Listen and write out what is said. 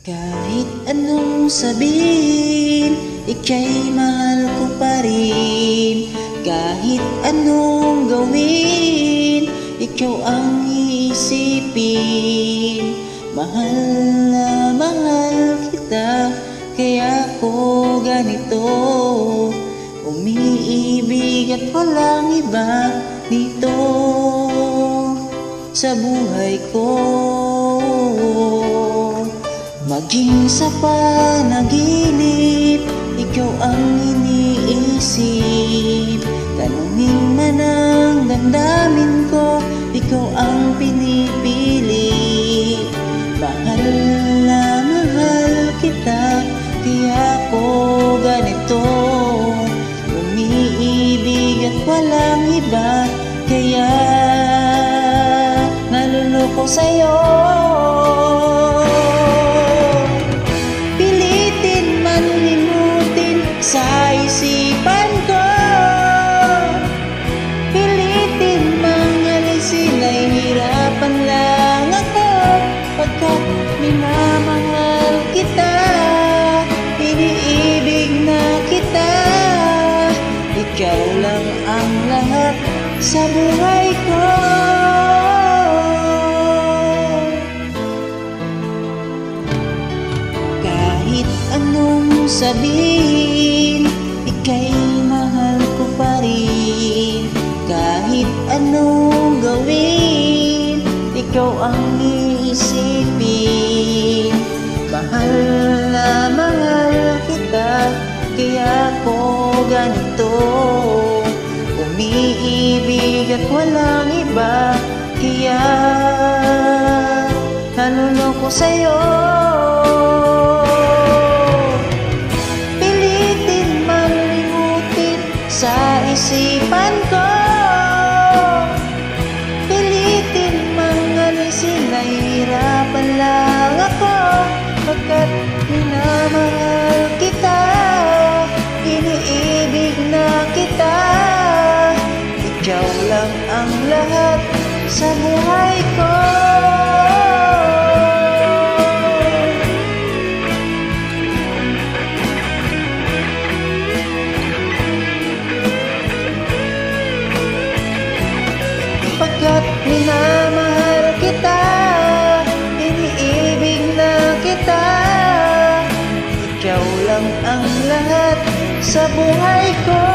Kahit anong sabihin, ika'y mahal ko pa rin. Kahit anong gawin, ikaw ang iisipin. Mahal na mahal kita, kaya ko ganito. Umiibig at walang iba dito sa buhay ko. Maging sa panaginip, ikaw ang iniisip. Tanungin man ang damdamin ko, ikaw ang pinipili. Mahal na mahal kita, kaya ko ganito. Umiibig at walang iba, kaya naluloko sa'yo. Sa isipan ko, pilitin mang alisin, ay hirapan lang ako. Pagkat minamahal kita, iniibig na kita. Ikaw lang ang lahat sa buhay ko. Kahit anong sabihin, ika'y mahal ko pa rin. Kahit anong gawin, ikaw ang iisipin. Mahal na mahal kita, kaya ko ganito. Umiibig at walang iba, kaya naluloko sa'yo. Sa isipan ko, pilitin mang alisin, nahihirapan lang ako. Pagkat minamahal kita, iniibig na kita. Ikaw lang ang lahat sa buhay ko. Pagkat minamahal kita, iniibig na kita. Ikaw lang ang lahat sa buhay ko.